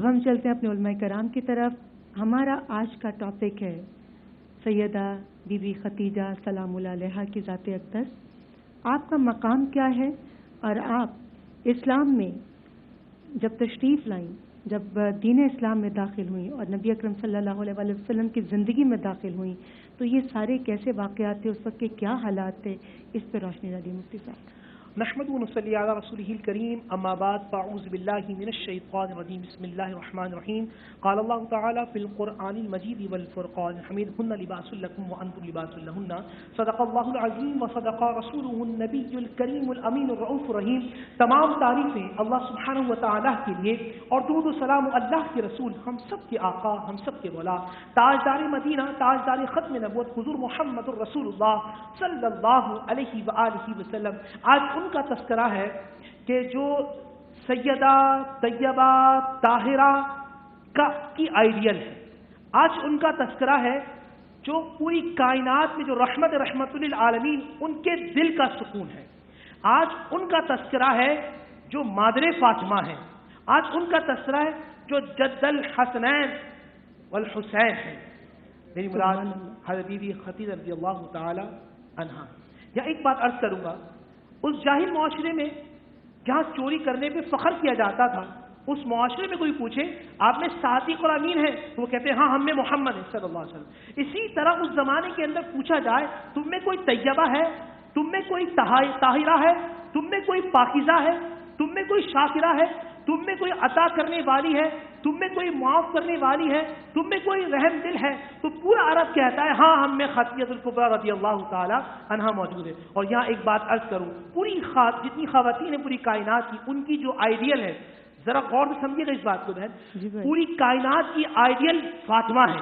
اب ہم چلتے ہیں اپنے علماء کرام کی طرف. ہمارا آج کا ٹاپک ہے سیدہ بی بی ختیجہ سلام اللہ علیہا کی ذات اقدس. آپ کا مقام کیا ہے اور آپ اسلام میں جب تشریف لائیں، جب دین اسلام میں داخل ہوئیں اور نبی اکرم صلی اللہ علیہ وآلہ وسلم کی زندگی میں داخل ہوئیں، تو یہ سارے کیسے واقعات تھے، اس وقت کے کیا حالات تھے، اس پہ روشنی ڈالیے مفتی صاحب. نحمد و نصلی علی رسولہ الکریم، اما بعد فاعوذ باللہ من الشیطان الرجیم، بسم اللہ الرحمن الرحیم. قال اللہ تعالی فی القرآن المجید والفرقان الحمید ہن لباس لکم وانتم لباس لہن. صدق اللہ العظیم و صدق رسولہ النبی الکریم الامین الرؤوف الرحیم. تمام تعریفیں اللہ سبحانہ و تعالی کے لیے اور درود و سلام اللہ کے رسول، ہم سب کے آقا، ہم سب کے مولا، تاجدار مدینہ، تاجدار ختم نبوت حضور محمد الرسول اللہ صلی اللہ علیہ وآلہ وسلم. آج ان کا تذکرہ ہے کہ جو سیدہ طیبہ طاہرہ کی آئیڈیل ہے. آج ان کا تذکرہ ہے جو پوری کائنات میں جو رحمت للعالمین ان کے دل کا سکون ہے. آج ان کا تذکرہ ہے جو مادر فاطمہ ہے. آج ان کا تذکرہ ہے جو جد الحسنین والحسین ہے. میری مراد حضرت بی بی ختیجہ رضی اللہ تعالی عنہا. یا ایک بات عرض کروں گا، اس جاہل معاشرے میں جہاں چوری کرنے پہ فخر کیا جاتا تھا، اس معاشرے میں کوئی پوچھے آپ میں صادق اور امین ہے تو وہ کہتے ہیں ہاں ہم میں محمد ہے صلی اللہ علیہ وسلم. اسی طرح اس زمانے کے اندر پوچھا جائے تم میں کوئی طیبہ ہے، تم میں کوئی طاہرہ ہے، تم میں کوئی پاکیزہ ہے، تم میں کوئی شاکرہ ہے، تم میں کوئی عطا کرنے والی ہے، تم میں کوئی معاف کرنے والی ہے، تم میں کوئی رحم دل ہے، تو پورا عرب کہتا ہے ہاں ہم میں ختیجہ الکبریٰ رضی اللہ تعالی عنہا موجود ہے. اور یہاں ایک بات عرض کروں، پوری جتنی خواتین ہیں پوری کائنات کی، ان کی جو آئیڈیل ہے، ذرا غور سے سمجھیے گا اس بات کو بہن. پوری کائنات کی آئیڈیل فاطمہ ہے،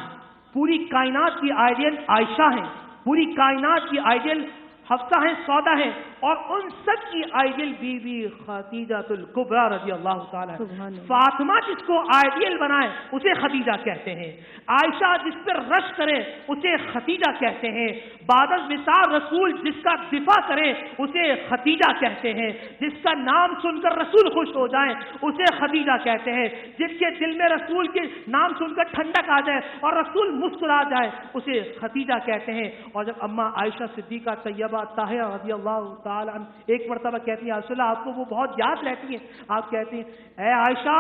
پوری کائنات کی آئیڈیل عائشہ ہیں، پوری کائنات کی آئیڈیل حفصہ ہیں، سودا ہیں، اور ان سب کی آئیڈیل بی بی ختیجہ الکبریٰ رضی اللہ تعالی. فاطمہ جس کو آئیڈیل بنائے اسے ختیجہ کہتے ہیں، عائشہ جس پر رش کرے اسے ختیجہ کہتے ہیں، بعد الوصال رسول جس کا دفاع کرے اسے ختیجہ کہتے ہیں، جس کا نام سن کر رسول خوش ہو جائیں اسے ختیجہ کہتے ہیں، جس کے دل میں رسول کے نام سن کر ٹھنڈک آ جائے اور رسول مسکرا جائے اسے ختیجہ کہتے ہیں. اور جب اماں عائشہ صدیقہ طیبہ طاہرہ رضی اللہ تعالی عنہ ایک مرتبہ کہتی ہیں رسول اللہ آپ کو وہ بہت یاد رہتی ہیں، آپ کہتے ہیں اے عائشہ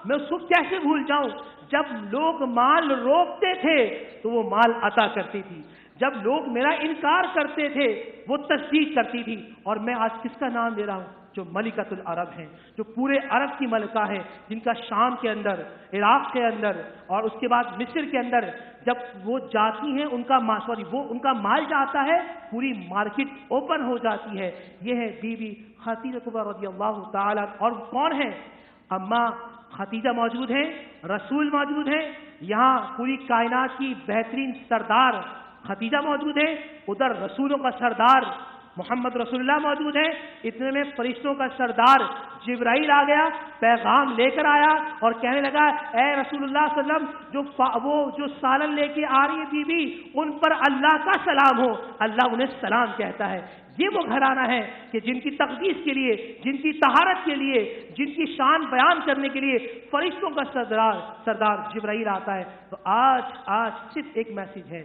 میں اس کو کیسے بھول جاؤں، جب لوگ مال روکتے تھے تو وہ مال عطا کرتی تھی، جب لوگ میرا انکار کرتے تھے وہ تصدیق کرتی تھی. اور میں آج کس کا نام لے رہا ہوں، جو ملکۃ العرب ہیں، جو پورے عرب کی ملکہ ہے، جن کا شام کے اندر، عراق کے اندر اور اس کے بعد مصر کے اندر جب وہ جاتی ہیں ان کا مال جاتا ہے، پوری مارکیٹ اوپن ہو جاتی ہے. یہ ہے بی بی ختیجہ الکبریٰ رضی اللہ تعالی. اور کون ہے؟ اماں ختیجہ موجود ہیں، رسول موجود ہیں، یہاں پوری کائنات کی بہترین سردار ختیجہ موجود ہے، ادھر رسولوں کا سردار محمد رسول اللہ موجود ہے. اتنے میں فرشتوں کا سردار جبرائیل آ گیا، پیغام لے کر آیا اور کہنے لگا اے رسول اللہ صلی اللہ علیہ وسلم وہ جو سالن لے کے آ رہی ہے بی بی ان پر اللہ کا سلام ہو. اللہ انہیں سلام کہتا ہے. یہ وہ گھرانہ ہے کہ جن کی تقدیس کے لیے، جن کی طہارت کے لیے، جن کی شان بیان کرنے کے لیے فرشتوں کا سردار جبرائیل آتا ہے. تو آج صرف ایک میسج ہے،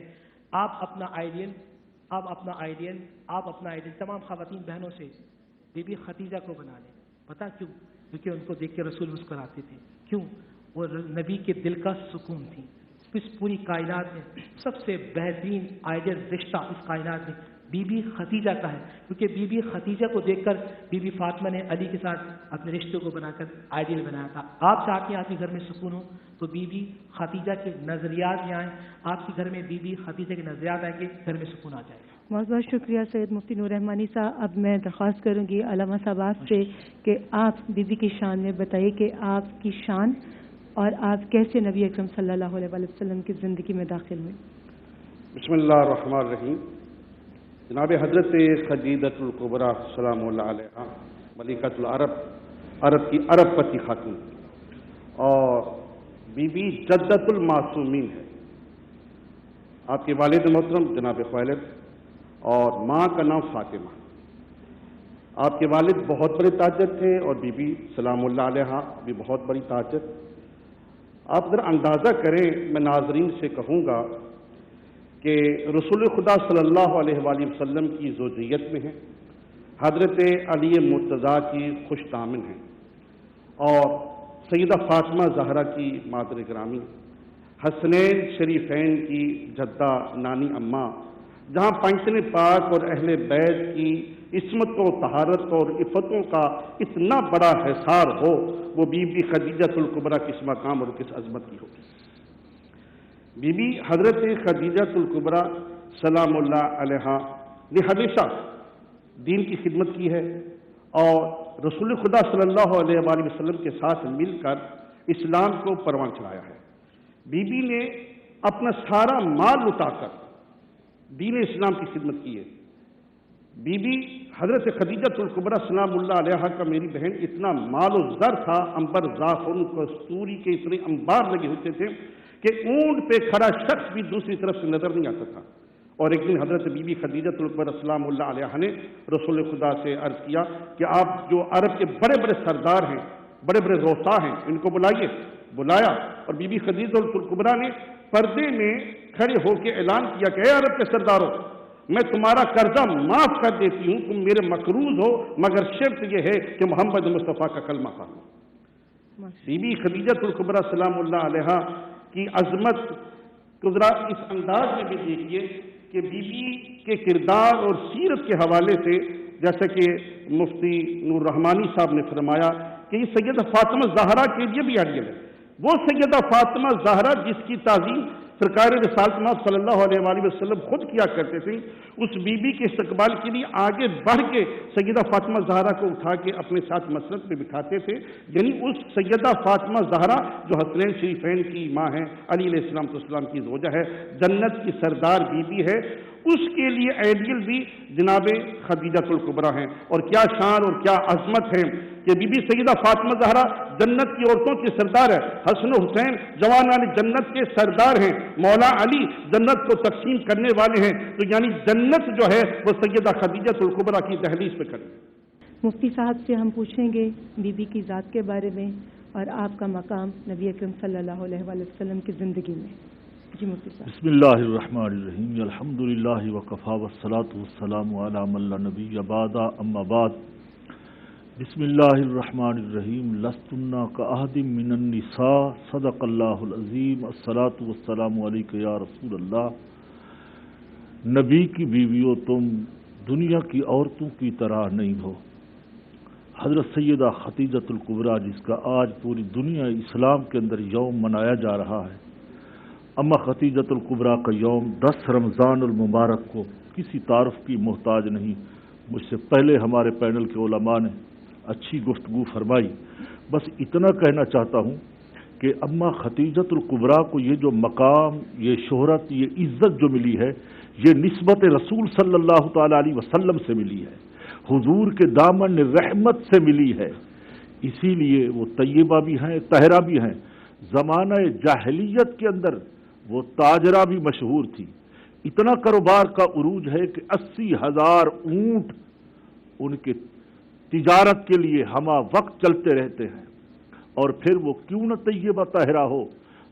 آپ اپنا آئیڈیل تمام خواتین بہنوں سے بی بی ختیجہ کو بنا لیں. پتا کیوں؟ کیونکہ ان کو دیکھ کے رسول مسکراتے تھے. کیوں؟ وہ نبی کے دل کا سکون تھی. اس پوری کائنات میں سب سے بہترین آئیڈیل رشتہ اس کائنات میں بی بی ختیجہ کا ہے، کیونکہ بی بی ختیجہ کو دیکھ کر بی بی فاطمہ نے علی کے ساتھ اپنے رشتے کو بنا کر آئیڈیل بنایا تھا. آپ چاہتے ہیں آپ کے گھر میں سکون ہو تو بی بی ختیجہ کے نظریات میں آئیں، آپ کے گھر میں بی بی ختیجہ کے نظریات آئیں گے، گھر میں سکون آ جائے گا. بہت بہت شکریہ سید مفتی نور رحمانی صاحب. اب میں درخواست کروں گی علامہ صاحب آپ سے کہ آپ بی بی کی شان میں بتائیے کہ آپ کی شان اور آپ کیسے نبی اکرم صلی اللہ علیہ وسلم کی زندگی میں داخل ہوئے. بسم اللہ الرحمن الرحیم. جناب حضرت ختیجہ الکبریٰ سلام اللہ علیہا ملکۃ العرب، عرب کی عرب پتی خاتون، اور بی بی جدۃ المعصومین ہے. آپ کے والد محترم جناب خالد اور ماں کا نام فاطمہ. آپ کے والد بہت بڑے تاجر تھے اور بی بی سلام اللہ علیہا بھی بہت بڑی تاجر. آپ ذرا اندازہ کریں، میں ناظرین سے کہوں گا کہ رسول خدا صلی اللہ علیہ وآلہ وسلم کی زوجیت میں ہیں، حضرت علی مرتضیٰ کی خوش دامن ہیں، اور سیدہ فاطمہ زہرا کی مادر گرامی، حسنین شریفین کی جدہ نانی اماں، جہاں پنچن پاک اور اہل بیت کی عصمت و طہارت اور عفتوں کا اتنا بڑا حصار ہو، وہ بی بی خدیجہ الکبریٰ کس مقام اور کس عظمت کی ہوگی۔ بی بی حضرت خدیجہ الکبریٰ سلام اللہ علیہا نے ہمیشہ دین کی خدمت کی ہے اور رسول خدا صلی اللہ علیہ وآلہ وسلم کے ساتھ مل کر اسلام کو پروان چڑھایا ہے۔ بی بی نے اپنا سارا مال لٹا کر دین اسلام کی خدمت کی ہے۔ بی بی حضرت خدیجہ الکبریٰ سلام اللہ علیہا کا میری بہن اتنا مال و زر تھا، عنبر، زعفران، کستوری کے اتنے انبار لگے ہوتے تھے کہ اونٹ پہ کھڑا شخص بھی دوسری طرف سے نظر نہیں آتا تھا۔ اور ایک دن حضرت بی بی خدیجہ الکبریٰ سلام اللہ علیہا نے رسول خدا سے عرض کیا کہ آپ جو عرب کے بڑے بڑے سردار ہیں، بڑے بڑے روسا ہیں، ان کو بلائیے۔ بلایا اور بی بی خدیجہ الکبریٰ نے پردے میں کھڑے ہو کے اعلان کیا کہ اے عرب کے سرداروں، میں تمہارا قرضہ معاف کر دیتی ہوں، تم میرے مقروض ہو، مگر شرط یہ ہے کہ محمد مصطفیٰ کا کلمہ پڑھو۔ بی بی خدیجہ الکبریٰ سلام اللہ علیہا کی عظمت کو ذرا اس انداز میں بھی دیکھیے کہ بی بی کے کردار اور سیرت کے حوالے سے جیسا کہ مفتی نور رحمانی صاحب نے فرمایا کہ یہ سیدہ فاطمہ زہرا کے لیے بھی آئیڈیل ہے۔ وہ سیدہ فاطمہ زہرا جس کی تعظیم سرکار رسالت صلی اللہ علیہ وآلہ وسلم خود کیا کرتے تھے، اس بی بی کے استقبال کے لیے آگے بڑھ کے سیدہ فاطمہ زہرا کو اٹھا کے اپنے ساتھ مسند پہ بٹھاتے تھے۔ یعنی اس سیدہ فاطمہ زہرا جو حسنین شریفین کی ماں ہے، علی علیہ السلام کی زوجہ ہے، جنت کی سردار بی بی ہے، اس کے لیے آئیڈیل بھی جناب خدیجہ الکبریٰ ہیں۔ اور کیا شان اور کیا عظمت ہے کہ بی بی سیدہ فاطمہ زہرا جنت کی عورتوں کی سردار ہے، حسن و حسین جوانان جنت کے سردار ہیں، مولا علی جنت کو تقسیم کرنے والے ہیں، تو یعنی جنت جو ہے وہ سیدہ خدیجہ الکبریٰ کی دہلیز پہ کھڑی ہے۔ مفتی صاحب سے ہم پوچھیں گے بی بی کی ذات کے بارے میں اور آپ کا مقام نبی اکرم صلی اللہ علیہ وآلہ وسلم کی زندگی میں۔ جی مفتی صاحب۔ بسم اللہ الرحمن الرحیم، الحمدللہ وکفی والصلاۃ والسلام علی من لا نبی بعد، اما بعد۔ بسم اللہ الرحمن الرحیم، لستن کأحد من النساء، صدق اللہ العظیم، الصلاۃ والسلام علیک یا رسول اللہ۔ نبی کی بیویوں تم دنیا کی عورتوں کی طرح نہیں ہو۔ حضرت سیدہ خدیجہ الکبریٰ جس کا آج پوری دنیا اسلام کے اندر یوم منایا جا رہا ہے، اما خدیجہ الکبریٰ کا یوم 10 رمضان المبارک کو کسی تعارف کی محتاج نہیں۔ مجھ سے پہلے ہمارے پینل کے علماء نے اچھی گفتگو فرمائی، بس اتنا کہنا چاہتا ہوں کہ اما خدیجہ الکبریٰ کو یہ جو مقام، یہ شہرت، یہ عزت جو ملی ہے، یہ نسبت رسول صلی اللہ تعالیٰ علیہ وسلم سے ملی ہے، حضور کے دامن رحمت سے ملی ہے۔ اسی لیے وہ طیبہ بھی ہیں، طاہرہ بھی ہیں۔ زمانہ جاہلیت کے اندر وہ تاجرہ بھی مشہور تھی۔ اتنا کاروبار کا عروج ہے کہ 80,000 اونٹ ان کے تجارت کے لیے ہمہ وقت چلتے رہتے ہیں۔ اور پھر وہ کیوں نہ طیبہ طاہرہ ہو،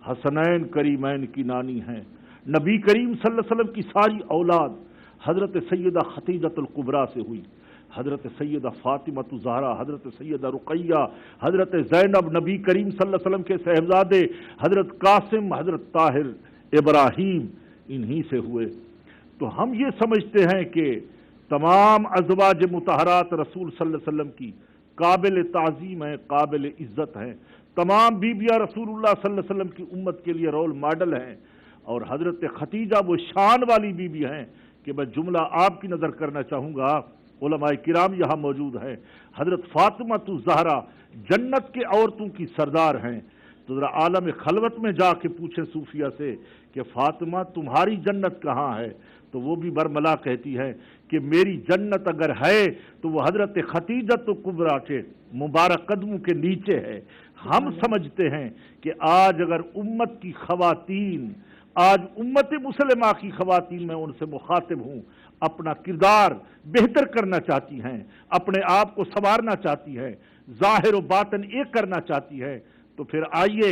حسنین کریمین کی نانی ہیں۔ نبی کریم صلی اللہ علیہ وسلم کی ساری اولاد حضرت سیدہ خدیجہ الکبریٰ سے ہوئی۔ حضرت سیدہ فاطمہ زہرا، حضرت سیدہ رقیہ، حضرت زینب، نبی کریم صلی اللہ علیہ وسلم کے صاحبزادے حضرت قاسم، حضرت طاہر، ابراہیم، انہی سے ہوئے۔ تو ہم یہ سمجھتے ہیں کہ تمام ازواج مطہرات رسول صلی اللہ علیہ وسلم کی قابل تعظیم ہیں، قابل عزت ہیں۔ تمام بیبیاں رسول اللہ صلی اللہ علیہ وسلم کی امت کے لیے رول ماڈل ہیں، اور حضرت خدیجہ وہ شان والی بیوی ہیں کہ میں جملہ آپ کی نظر کرنا چاہوں گا، علماء کرام یہاں موجود ہیں۔ حضرت فاطمہ زہرا جنت کے عورتوں کی سردار ہیں۔ تو ذرا عالم خلوت میں جا کے پوچھیں صوفیہ سے کہ فاطمہ تمہاری جنت کہاں ہے، تو وہ بھی برملا کہتی ہے کہ میری جنت اگر ہے تو وہ حضرت خدیجہ الکبریٰ کے مبارک قدموں کے نیچے ہے۔ ہم سمجھتے ہیں کہ آج اگر امت کی خواتین، آج امت مسلمہ کی خواتین، میں ان سے مخاطب ہوں، اپنا کردار بہتر کرنا چاہتی ہیں، اپنے آپ کو سنوارنا چاہتی ہیں، ظاہر و باطن ایک کرنا چاہتی ہے، تو پھر آئیے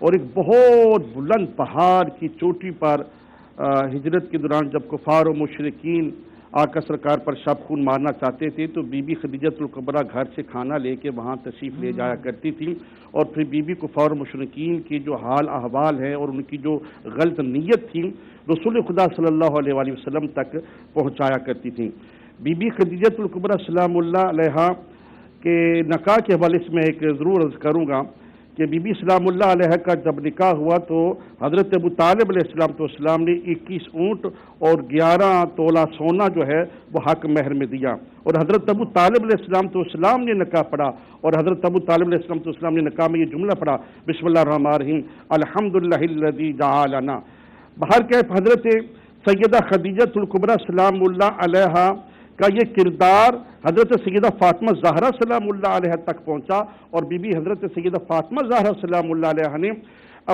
اور ایک بہت بلند پہاڑ کی چوٹی پر ہجرت کے دوران جب کفار و مشرکین آقا سرکار پر شب خون مارنا چاہتے تھے تو بی بی خدیجۃ الکبریٰ گھر سے کھانا لے کے وہاں تشریف لے جایا کرتی تھی، اور پھر بی بی کفار و مشرکین کی جو حال احوال ہے اور ان کی جو غلط نیت تھی رسول خدا صلی اللہ علیہ وآلہ وسلم تک پہنچایا کرتی تھیں۔ بی بی خدیجۃ الکبریٰ سلام اللہ علیہا کے نکاح کے حوالے سے میں ایک ضرور عرض کروں گا کہ بی بی سلام اللہ علیہ کا جب نکاح ہوا تو حضرت ابو طالب علیہ السلام نے 21 اونٹ اور 11 تولہ سونا جو ہے وہ حق مہر میں دیا، اور حضرت ابو طالب علیہ السلام نے نکاح پڑھا، اور حضرت ابو طالب علیہ السلام نے نکاح میں یہ جملہ پڑھا، بسم اللہ الرحمن الرحیم الحمدللہ الذی جعلنا۔ بہر کہ حضرت سیدہ خدیجۃ الکبریٰ سلام اللہ علیہ کا یہ کردار حضرت سیدہ فاطمہ زہرا سلام اللہ علیہ تک پہنچا، اور بی بی حضرت سیدہ فاطمہ زہرا سلام اللہ علیہ نے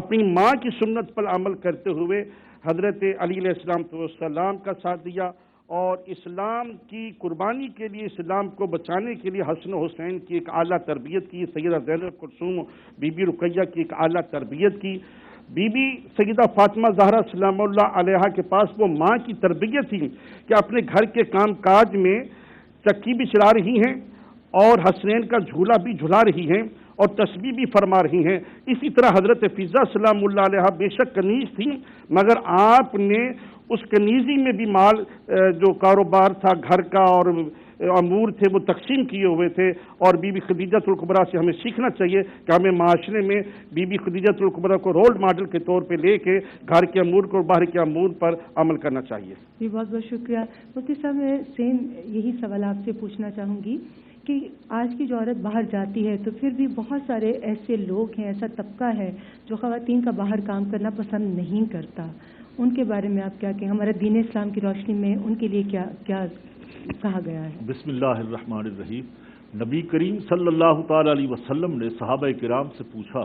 اپنی ماں کی سنت پر عمل کرتے ہوئے حضرت علی علیہ السلام کا ساتھ دیا، اور اسلام کی قربانی کے لیے، اسلام کو بچانے کے لیے حسن و حسین کی ایک اعلیٰ تربیت کی، سیدہ زینب کلثوم بی بی رقیہ کی ایک اعلیٰ تربیت کی۔ بی بی سیدہ فاطمہ زہرا سلام اللہ علیہ کے پاس وہ ماں کی تربیت تھی کہ اپنے گھر کے کام کاج میں چکی بھی چلا رہی ہیں اور حسنین کا جھولا بھی جھلا رہی ہیں اور تسبیح بھی فرما رہی ہیں۔ اسی طرح حضرت فضہ سلام اللہ علیہ بے شک کنیز تھی، مگر آپ نے اس کنیزی میں بھی مال جو کاروبار تھا گھر کا اور امور تھے وہ تقسیم کیے ہوئے تھے، اور بی بی خدیجۃ الکبریٰ سے ہمیں سیکھنا چاہیے کہ ہمیں معاشرے میں بی بی خدیجۃ الکبریٰ کو رول ماڈل کے طور پہ لے کے گھر کے امور کو اور باہر کے امور پر عمل کرنا چاہیے۔ جی بہت بہت شکریہ مفتی صاحب۔ میں سیم یہی سوال آپ سے پوچھنا چاہوں گی کہ آج کی جو عورت باہر جاتی ہے تو پھر بھی بہت سارے ایسے لوگ ہیں، ایسا طبقہ ہے جو خواتین کا باہر کام کرنا پسند نہیں کرتا، ان کے بارے میں آپ کیا کہیں؟ ہمارے دین اسلام کی روشنی میں ان کے لیے کیا کیا کہا گیا ہے؟ بسم اللہ الرحمن الرحیم۔ نبی کریم صلی اللہ تعالی علیہ وسلم نے صحابہ کرام سے پوچھا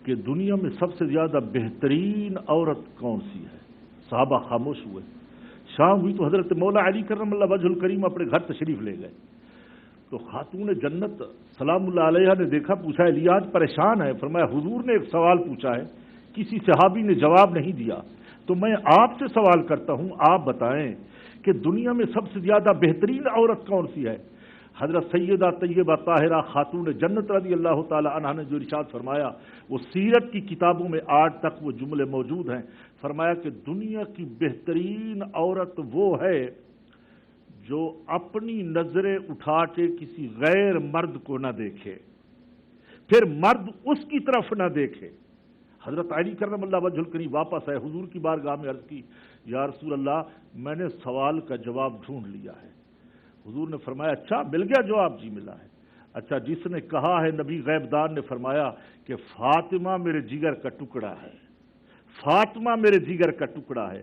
کہ دنیا میں سب سے زیادہ بہترین عورت کون سی ہے؟ صحابہ خاموش ہوئے۔ شام ہوئی تو حضرت مولا علی کرم اللہ وجہ الکریم اپنے گھر تشریف لے گئے، تو خاتون جنت سلام اللہ علیہ نے دیکھا، پوچھا الیاس پریشان ہے؟ فرمایا حضور نے ایک سوال پوچھا ہے، کسی صحابی نے جواب نہیں دیا، تو میں آپ سے سوال کرتا ہوں، آپ بتائیں کہ دنیا میں سب سے زیادہ بہترین عورت کون سی ہے؟ حضرت سیدہ طیبہ طاہرہ خاتون جنت رضی اللہ تعالی عنہا نے جو ارشاد فرمایا، وہ سیرت کی کتابوں میں آج تک وہ جملے موجود ہیں۔ فرمایا کہ دنیا کی بہترین عورت وہ ہے جو اپنی نظریں اٹھا کے کسی غیر مرد کو نہ دیکھے، پھر مرد اس کی طرف نہ دیکھے۔ حضرت علی کرم اللہ وجہ الکریم واپس آئے، حضور کی بارگاہ میں عرض کی، یا رسول اللہ میں نے سوال کا جواب ڈھونڈ لیا ہے۔ حضور نے فرمایا اچھا مل گیا جواب؟ جی ملا ہے۔ اچھا جس نے کہا ہے، نبی غیب دان نے فرمایا کہ فاطمہ میرے جگر کا ٹکڑا ہے، فاطمہ میرے جگر کا ٹکڑا ہے۔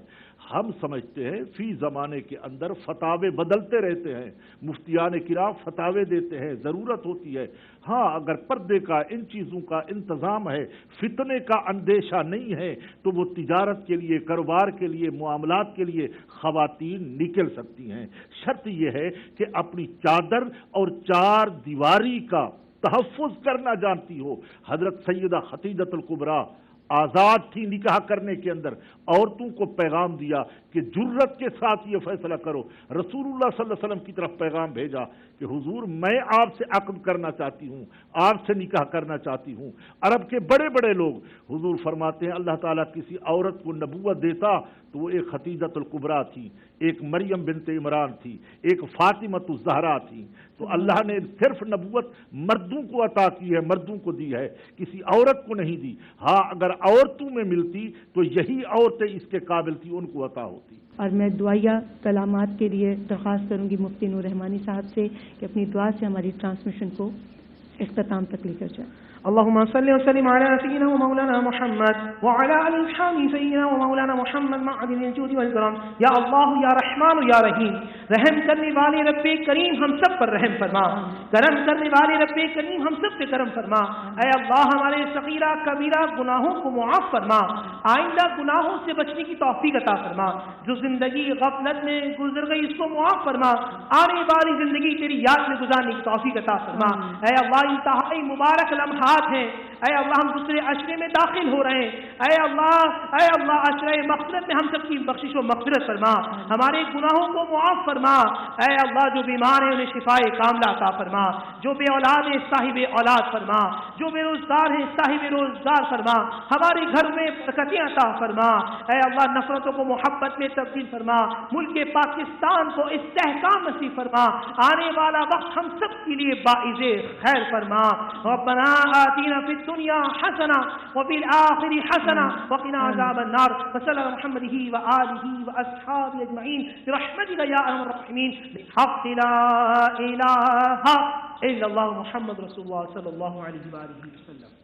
ہم سمجھتے ہیں فی زمانے کے اندر فتاوے بدلتے رہتے ہیں، مفتیان کرام فتاوے دیتے ہیں، ضرورت ہوتی ہے، ہاں اگر پردے کا ان چیزوں کا انتظام ہے، فتنے کا اندیشہ نہیں ہے، تو وہ تجارت کے لیے، کاروبار کے لیے، معاملات کے لیے خواتین نکل سکتی ہیں۔ شرط یہ ہے کہ اپنی چادر اور چار دیواری کا تحفظ کرنا جانتی ہو۔ حضرت سیدہ خدیجۃ الکبریٰ آزاد تھی نکاح کرنے کے اندر، عورتوں کو پیغام دیا کہ جرت کے ساتھ یہ فیصلہ کرو۔ رسول اللہ صلی اللہ علیہ وسلم کی طرف پیغام بھیجا کہ حضور میں آپ سے عقد کرنا چاہتی ہوں، آپ سے نکاح کرنا چاہتی ہوں۔ عرب کے بڑے بڑے لوگ، حضور فرماتے ہیں اللہ تعالیٰ کسی عورت کو نبوت دیتا تو وہ ایک خدیجۃ الکبریٰ تھی، ایک مریم بنت عمران تھی، ایک فاطمۃ الزہرا تھی۔ تو اللہ نے صرف نبوت مردوں کو عطا کی ہے، مردوں کو دی ہے، کسی عورت کو نہیں دی۔ ہاں اگر عورتوں میں ملتی تو یہی عورتیں اس کے قابل تھی، ان کو عطا ہوتی۔ اور میں دعائیہ کلامات کے لیے درخواست کروں گی مفتی نور رحمانی صاحب سے کہ اپنی دعا سے ہماری ٹرانسمیشن کو اختتام تک لے کر جائیں۔ اللهم صل وسلم على سيدنا ومولانا محمد وعلى آل أصحابه سيدنا ومولانا محمد معدن الجود والكرم۔ یا اللہ یا رحمان یا رحیم، رحم کرنے والے رب کریم ہم سب پر رحم فرما، کرم کرنے والے رب کریم ہم سب پہ کرم فرما۔ اے اللہ ہمارے صغیرہ کبیرہ گناہوں کو معاف فرما، آئندہ گناہوں سے بچنے کی توفیق عطا فرما، جو زندگی غفلت میں گزر گئی اس کو معاف فرما، آنے والی زندگی تیری یاد میں گزارنے کی توفیق عطا فرما۔ اے اللہ انتہائی مبارک لمحہ ساتھ ہیں، اے اللہ ہم دوسرے عشرے میں داخل ہو رہے ہیں، اے اللہ عشرے مغفرت میں ہم سب کی بخشش و مغفرت فرما، ہمارے گناہوں کو معاف فرما، اے اللہ جو بیمار ہیں انہیں شفائے کاملہ عطا فرما، جو بے اولاد ہیں صاحب اولاد فرما، جو بے روزگار ہیں صاحب روزگار فرما، ہمارے گھر میں برکتیں عطا فرما، اے اللہ نفرتوں کو محبت میں تبدیل فرما، ملک پاکستان کو استحکام نصیب فرما، آنے والا وقت ہم سب کے لیے باعث خیر فرما، ربنا آتنا فی الدنیا حسنہ وفی الآخرہ حسنہ وقنا عذاب النار، وصلی اللہ علی محمد وآلہ واصحابہ اجمعین برحمتک یا ارحم الراحمین، بحق لا الہ الا اللہ محمد رسول اللہ صلی اللہ علیہ وآلہ وسلم۔